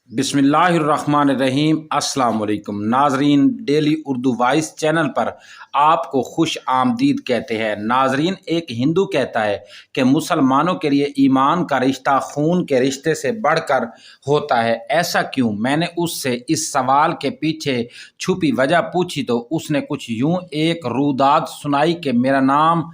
बिस्मिल्लाहिर्रहमानिर्रहीम। अस्सलाम वालेकुम नाजरीन, डेली उर्दू वॉइस चैनल पर आपको खुश आमदीद कहते हैं। नाजरीन, एक हिंदू कहता है कि मुसलमानों के लिए ईमान का रिश्ता खून के रिश्ते से बढ़कर होता है। ऐसा क्यों? मैंने उससे इस सवाल के पीछे छुपी वजह पूछी तो उसने कुछ यूं एक रूदाद सुनाई कि मेरा नाम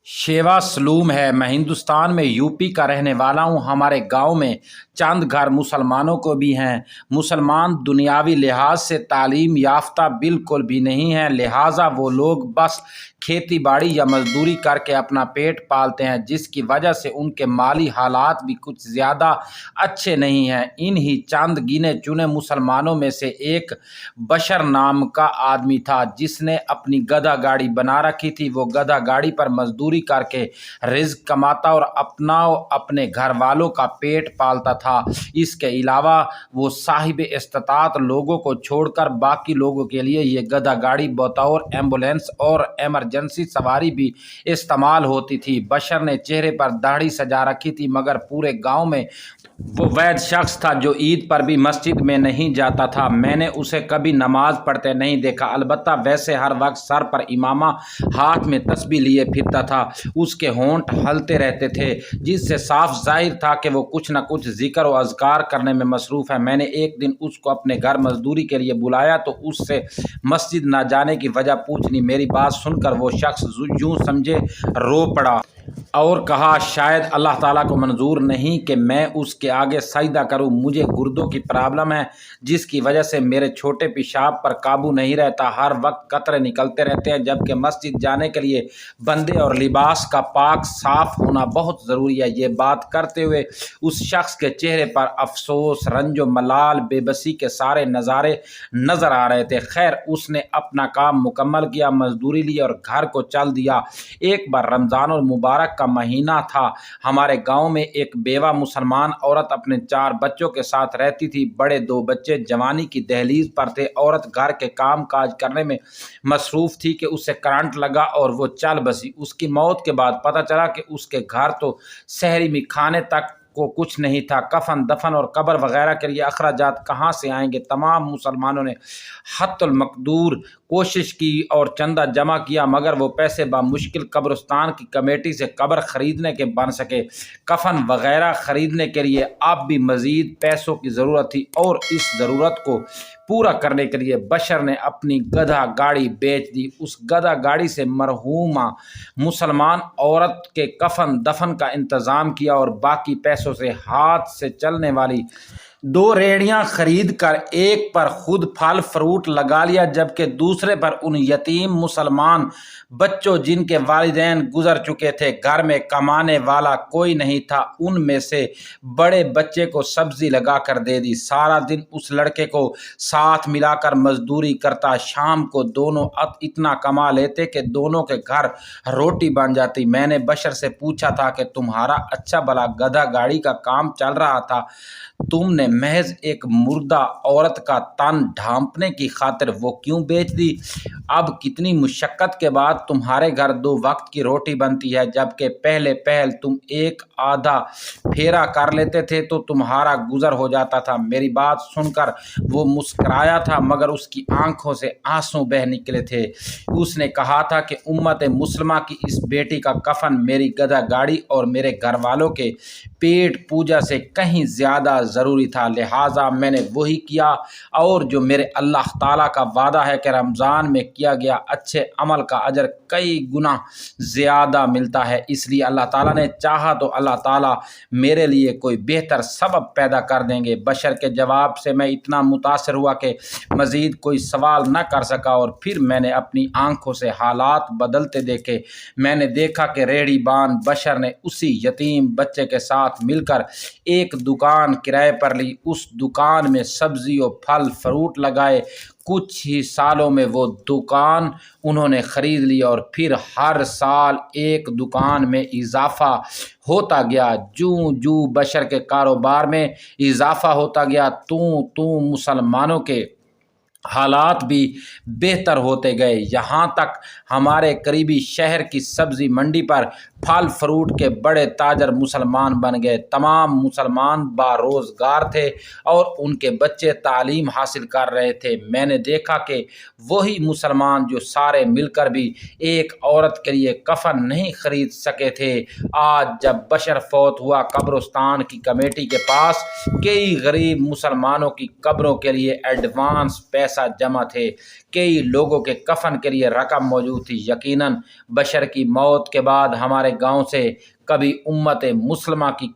शेवा सलूम है। मैं हिंदुस्तान में यूपी का रहने वाला हूँ। हमारे गांव में चंद घर मुसलमानों को भी हैं। मुसलमान दुनियावी लिहाज से तालीम याफ्ता बिल्कुल भी नहीं हैं, लिहाजा वो लोग बस खेती बाड़ी या मजदूरी करके अपना पेट पालते हैं, जिसकी वजह से उनके माली हालात भी कुछ ज़्यादा अच्छे नहीं हैं। इन्हीं चंद गिने चुने मुसलमानों में से एक बशर नाम का आदमी था, जिसने अपनी गधा गाड़ी बना रखी थी। वो गधा गाड़ी पर मजदूरी करके रिज्क कमाता और अपने घर वालों का पेट पालता था। इसके अलावा वो साहिब इस्तात लोगों को छोड़कर बाकी लोगों के लिए ये गधा गाड़ी बतौर एम्बुलेंस और इमरजेंसी सवारी भी इस्तेमाल होती थी। बशर ने चेहरे पर दाढ़ी सजा रखी थी, मगर पूरे गांव में वो वैद शख्स था जो ईद पर भी मस्जिद में नहीं जाता था। मैंने उसे कभी नमाज पढ़ते नहीं देखा, अलबत्ता वैसे हर वक्त सर पर इमामा, हाथ में तस्बीह लिए फिरता था। उसके होंठ हलते रहते थे, जिससे साफ जाहिर था कि वो कुछ न कुछ जिक्र और अज़कार करने में मसरूफ़ है। मैंने एक दिन उसको अपने घर मजदूरी के लिए बुलाया तो उससे मस्जिद न जाने की वजह पूछनी। मेरी बात सुनकर वो शख्स यूं समझे रो पड़ा और कहा, शायद अल्लाह ताला को मंजूर नहीं कि मैं उसके आगे सजदा करूं। मुझे गुर्दों की प्रॉब्लम है, जिसकी वजह से मेरे छोटे पेशाब पर काबू नहीं रहता। हर वक्त कतरे निकलते रहते हैं, जबकि मस्जिद जाने के लिए बंदे और लिबास का पाक साफ होना बहुत ज़रूरी है। ये बात करते हुए उस शख्स के चेहरे पर अफसोस, रंजो मलाल, बेबसी के सारे नज़ारे नज़र आ रहे थे। खैर, उसने अपना काम मुकम्मल किया, मजदूरी ली और घर को चल दिया। एक बार रमज़ान और मुबारक का महीना था। हमारे गांव में एक बेवा मुसलमान औरत अपने 4 बच्चों के साथ रहती थी। बड़े 2 बच्चे जवानी की दहलीज पर थे। औरत घर के काम काज करने में मसरूफ़ थी कि उसे करंट लगा और वो चल बसी। उसकी मौत के बाद पता चला कि उसके घर तो सहरी में खाने तक को कुछ नहीं था। कफन दफन और कब्र वगैरह के लिए अखराजात कहाँ से आएंगे? तमाम मुसलमानों ने हत्तुल मकदूर कोशिश की और चंदा जमा किया, मगर वो पैसे बामुश्किल कब्रिस्तान की कमेटी से कब्र खरीदने के बन सके। कफन वगैरह खरीदने के लिए अब भी मज़ीद पैसों की ज़रूरत थी और इस ज़रूरत को पूरा करने के लिए बशर ने अपनी गधा गाड़ी बेच दी। उस गधा गाड़ी से मरहूमा मुसलमान औरत के कफन दफन का इंतज़ाम किया और बाकी पैसों से हाथ से चलने वाली 2 रेहड़ियाँ खरीद कर एक पर खुद फल फ्रूट लगा लिया, जबकि दूसरे पर उन यतीम मुसलमान बच्चों जिनके वालिदैन गुजर चुके थे। घर में कमाने वाला कोई नहीं था। उनमें से बड़े बच्चे को सब्जी लगा कर दे दी। सारा दिन उस लड़के को साथ मिलाकर मजदूरी करता। शाम को दोनों इतना कमा लेते कि दोनों के घर रोटी बन जाती। मैंने बशर से पूछा था कि तुम्हारा अच्छा भला गधा गाड़ी का काम चल रहा था, तुमने महज एक मुर्दा औरत का तन ढांपने की खातिर वो क्यों बेच दी? अब कितनी मुशक्कत के बाद तुम्हारे घर 2 वक्त की रोटी बनती है, जबकि पहले पहल तुम एक आधा फेरा कर लेते थे तो तुम्हारा गुजर हो जाता था। मेरी बात सुनकर वो मुस्कराया था, मगर उसकी आंखों से आंसू बह निकले थे। उसने कहा था कि उम्मत मुस्लिमा की इस बेटी का कफन मेरी गधा गाड़ी और मेरे घर वालों के पेट पूजा से कहीं ज़्यादा ज़रूरी था, लिहाजा मैंने वही किया। और जो मेरे अल्लाह ताला का वादा है कि रमज़ान में किया गया अच्छे अमल का अजर कई गुना ज़्यादा मिलता है, इसलिए अल्लाह ताला ने चाहा तो अल्लाह ताला मेरे लिए कोई बेहतर सबब पैदा कर देंगे। बशर के जवाब से मैं इतना मुतासर हुआ कि मज़ीद कोई सवाल न कर सका और फिर मैंने अपनी आंखों से हालात बदलते देखे। मैंने देखा कि रेहड़ी बान बशर ने उसी यतीम बच्चे के साथ मिलकर एक दुकान किराए पर ली। उस दुकान में सब्जी और फल फ्रूट लगाए। कुछ ही सालों में वो दुकान उन्होंने ख़रीद ली और फिर हर साल एक दुकान में इजाफ़ा होता गया। जूं जूं बशर के कारोबार में इजाफ़ा होता गया, तू मुसलमानों के हालात भी बेहतर होते गए। यहाँ तक हमारे करीबी शहर की सब्ज़ी मंडी पर پھل فروٹ کے بڑے تاجر مسلمان بن گئے۔ تمام مسلمان باروزگار تھے اور ان کے بچے تعلیم حاصل کر رہے تھے۔ میں نے دیکھا کہ وہی مسلمان جو سارے مل کر بھی ایک عورت کے لیے کفن نہیں خرید سکے تھے، آج جب بشر فوت ہوا قبرستان کی کمیٹی کے پاس کئی غریب مسلمانوں کی قبروں کے لیے ایڈوانس پیسہ جمع تھے، کئی لوگوں کے کفن کے لیے رقم موجود تھی۔ یقیناً بشر کی موت کے بعد ہمارے گاؤں سے کبھی امت مسلمہ کی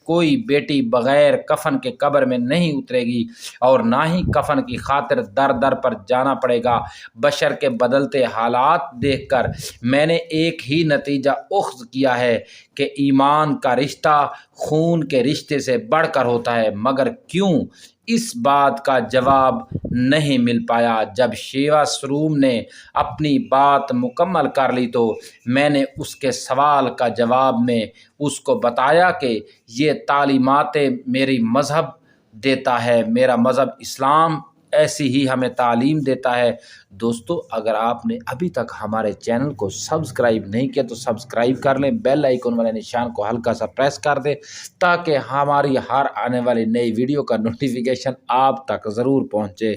کوئی بیٹی بغیر کفن کے قبر میں نہیں اترے گی اور نہ ہی کفن کی خاطر در در پر جانا پڑے گا۔ بشر کے بدلتے حالات دیکھ کر میں نے ایک ہی نتیجہ اخذ کیا ہے کہ ایمان کا رشتہ خون کے رشتے سے بڑھ کر ہوتا ہے، مگر کیوں؟ اس بات کا جواب نہیں مل پایا۔ جب شیوا سروم نے اپنی بات مکمل کر لی تو میں نے اس کے سوال کا جواب میں اس کو بتایا کہ یہ تعلیماتیں میری مذہب دیتا ہے، میرا مذہب اسلام ایسی ہی ہمیں تعلیم دیتا ہے۔ دوستو، اگر آپ نے ابھی تک ہمارے چینل کو سبسکرائب نہیں کیا تو سبسکرائب کر لیں، بیل آئیکن والے نشان کو ہلکا سا پریس کر دیں تاکہ ہماری ہر آنے والی نئی ویڈیو کا نوٹیفیکیشن آپ تک ضرور پہنچے۔